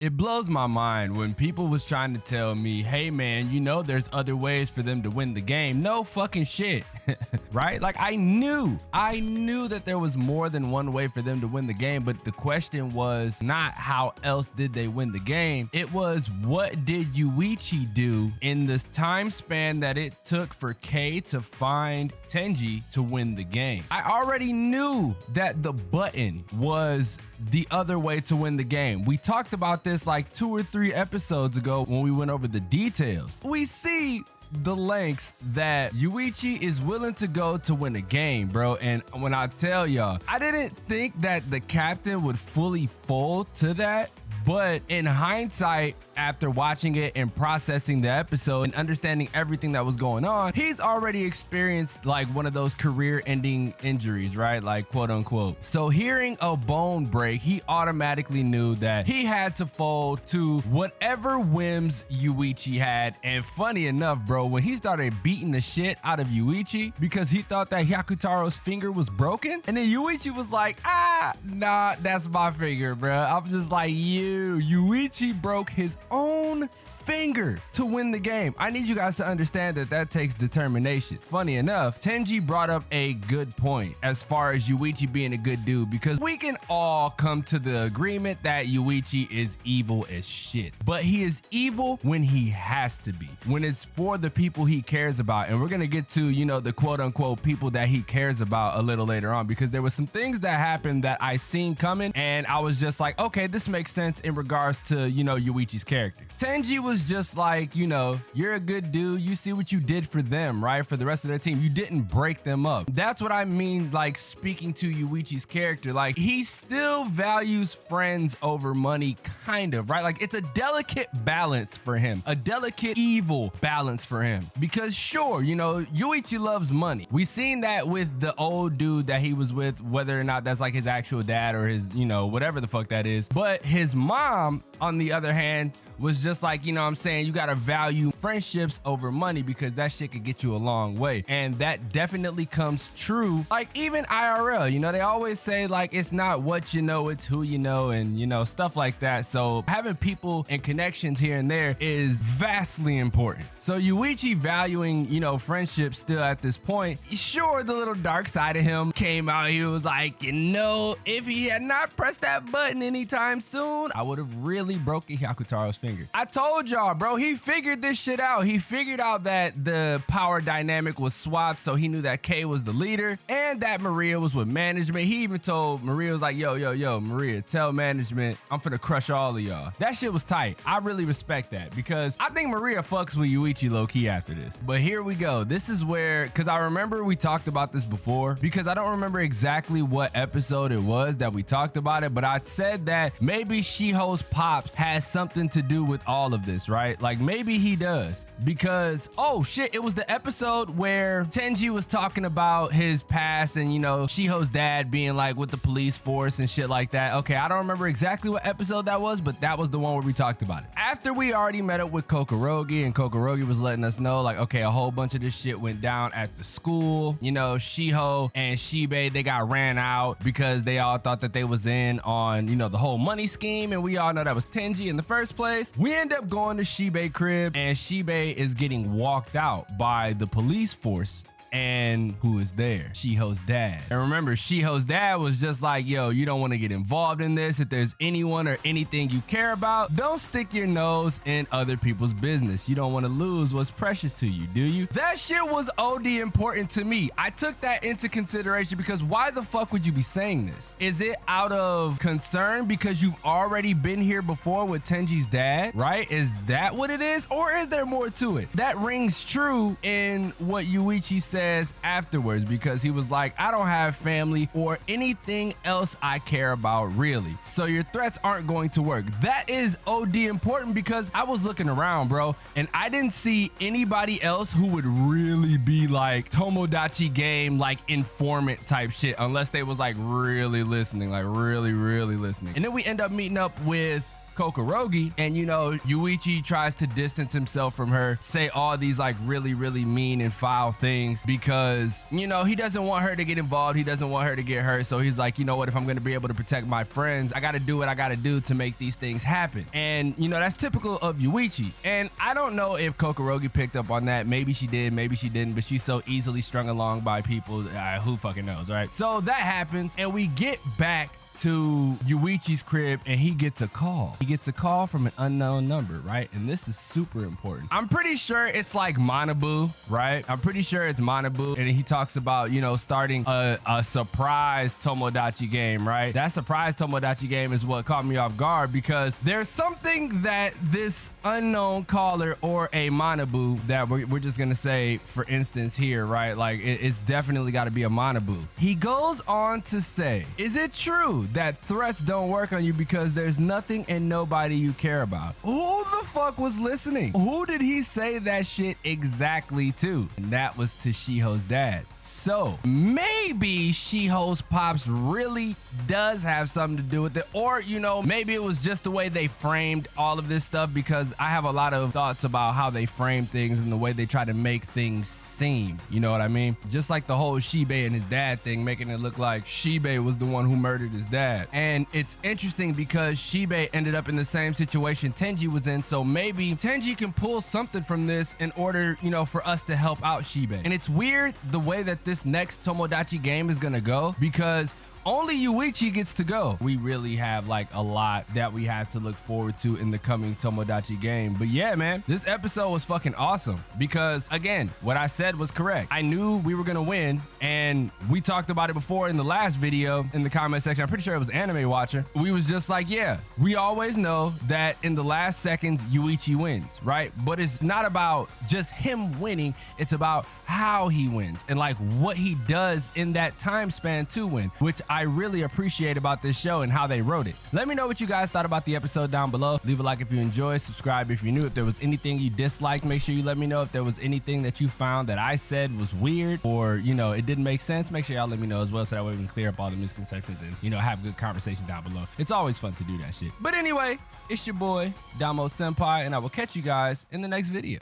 It blows my mind when people was trying to tell me, hey man, you know there's other ways for them to win the game. No fucking shit, right? Like I knew that there was more than one way for them to win the game, but the question was not how else did they win the game. It was what did Yuichi do in this time span that it took for Kei to find Tenji to win the game. I already knew that the button was the other way to win the game. We talked about this like 2 or 3 episodes ago when we went over the details. We see the lengths that Yuichi is willing to go to win a game, bro. And when I tell y'all, I didn't think that the captain would fully fold to that. But in hindsight, after watching it and processing the episode and understanding everything that was going on, he's already experienced like one of those career-ending injuries, right? Like quote unquote. So hearing a bone break, he automatically knew that he had to fold to whatever whims Yuichi had. And funny enough, bro, when he started beating the shit out of Yuichi because he thought that Hyakutaro's finger was broken, and then Yuichi was like, nah, that's my finger, bro. I'm just like, Yuichi broke his own finger to win the game. I need you guys to understand that that takes determination. Funny enough, Tenji brought up a good point as far as Yuichi being a good dude, because we can all come to the agreement that Yuichi is evil as shit, but he is evil when he has to be, when it's for the people he cares about. And we're gonna get to, you know, the quote unquote people that he cares about a little later on, because there was some things that happened that I seen coming and I was just like, okay, this makes sense in regards to, you know, Yuichi's character. Tenji was just like, you know, you're a good dude. You see what you did for them, right? For the rest of their team. You didn't break them up. That's what I mean, like speaking to Yuichi's character. Like he still values friends over money, kind of, right? Like it's a delicate balance for him, a delicate evil balance for him. Because sure, you know, Yuichi loves money. We seen that with the old dude that he was with, whether or not that's like his actual dad or his, you know, whatever the fuck that is. But his mom, on the other hand, was just like, you know what I'm saying, you gotta value friendships over money because that shit could get you a long way. And that definitely comes true, like even IRL, you know, they always say like it's not what you know, it's who you know, and you know, stuff like that. So having people and connections here and there is vastly important. So Yuichi valuing, you know, friendships still at this point, sure, the little dark side of him came out. He was like, you know, if he had not pressed that button anytime soon, I would have really broken Hyakutaro's finger. I told y'all, bro, he figured this shit out. He figured out that the power dynamic was swapped, so he knew that Kei was the leader and that Maria was with management. He even told Maria, was like, yo, Maria, tell management I'm finna crush all of y'all. That shit was tight. I really respect that because I think Maria fucks with Yuichi low-key after this. But here we go. This is where, because I remember we talked about this before, because I don't remember exactly what episode it was that we talked about it, but I said that maybe Shiho's pops has something to do with all of this, right? Like maybe he does, because oh shit, it was the episode where Tenji was talking about his past and, you know, Shiho's dad being like with the police force and shit like that. Okay, I don't remember exactly what episode that was, but that was the one where we talked about it. After we already met up with Kokorogi, and Kokorogi was letting us know like, okay, a whole bunch of this shit went down at the school. You know, Shiho and Shibei, they got ran out because they all thought that they was in on, you know, the whole money scheme, and we all know that was Tenji in the first place. We end up going to Shibei crib, and Shibei is getting walked out by the police force. And who is there? Shiho's dad. And remember, Shiho's dad was just like, yo, you don't want to get involved in this. If there's anyone or anything you care about, don't stick your nose in other people's business. You don't want to lose what's precious to you, do you? That shit was OD important to me. I took that into consideration because why the fuck would you be saying this? Is it out of concern because you've already been here before with Tenji's dad, right? Is that what it is? Or is there more to it? That rings true in what Yuichi said afterwards, because he was like, I don't have family or anything else I care about really, so your threats aren't going to work. That is OD important because I was looking around, bro, and I didn't see anybody else who would really be like Tomodachi game, like informant type shit, unless they was like really listening, like really listening. And then we end up meeting up with Kokorogi, and you know, Yuichi tries to distance himself from her, say all these like really mean and foul things because, you know, he doesn't want her to get involved, he doesn't want her to get hurt, so he's like, you know what, if I'm gonna be able to protect my friends, I gotta do what I gotta do to make these things happen. And you know, that's typical of Yuichi, and I don't know if Kokorogi picked up on that. Maybe she did, maybe she didn't, but she's so easily strung along by people, who fucking knows, right? So that happens, and we get back to Yuichi's crib, and he gets a call. He gets a call from an unknown number, right? And this is super important. I'm pretty sure it's like Manabu, right? I'm pretty sure it's Manabu, and he talks about, you know, starting a surprise Tomodachi game, right? That surprise Tomodachi game is what caught me off guard, because there's something that this unknown caller, or a Manabu, that we're just gonna say for instance here, right? Like it's definitely got to be a Manabu. He goes on to say, is it true that threats don't work on you because there's nothing and nobody you care about? Who the fuck was listening? Who did he say that shit exactly to? And that was to Shiho's dad. So maybe Shiho's pops really does have something to do with it, or you know, maybe it was just the way they framed all of this stuff, because I have a lot of thoughts about how they frame things and the way they try to make things seem, you know what I mean? Just like the whole Shibei and his dad thing, making it look like Shibei was the one who murdered his dad. And it's interesting because Shibei ended up in the same situation Tenji was in, so maybe Tenji can pull something from this in order, you know, for us to help out Shibei. And it's weird the way that this next Tomodachi game is gonna go, because only Yuichi gets to go. We really have like a lot that we have to look forward to in the coming Tomodachi game. But yeah, man, this episode was fucking awesome, because again, what I said was correct. I knew we were gonna win, and we talked about it before in the last video in the comment section. I'm pretty sure it was Anime Watcher. We was just like, yeah, we always know that in the last seconds Yuichi wins, right? But it's not about just him winning, it's about how he wins and like what he does in that time span to win, which I really appreciate about this show and how they wrote it. Let me know what you guys thought about the episode down below. Leave a like if you enjoyed, subscribe if you're new. If there was anything you disliked, make sure you let me know. If there was anything that you found that I said was weird, or you know, it didn't make sense, make sure y'all let me know as well, so that way we can clear up all the misconceptions and, you know, have a good conversation down below. It's always fun to do that shit. But anyway, it's your boy DomoSenpai, and I will catch you guys in the next video.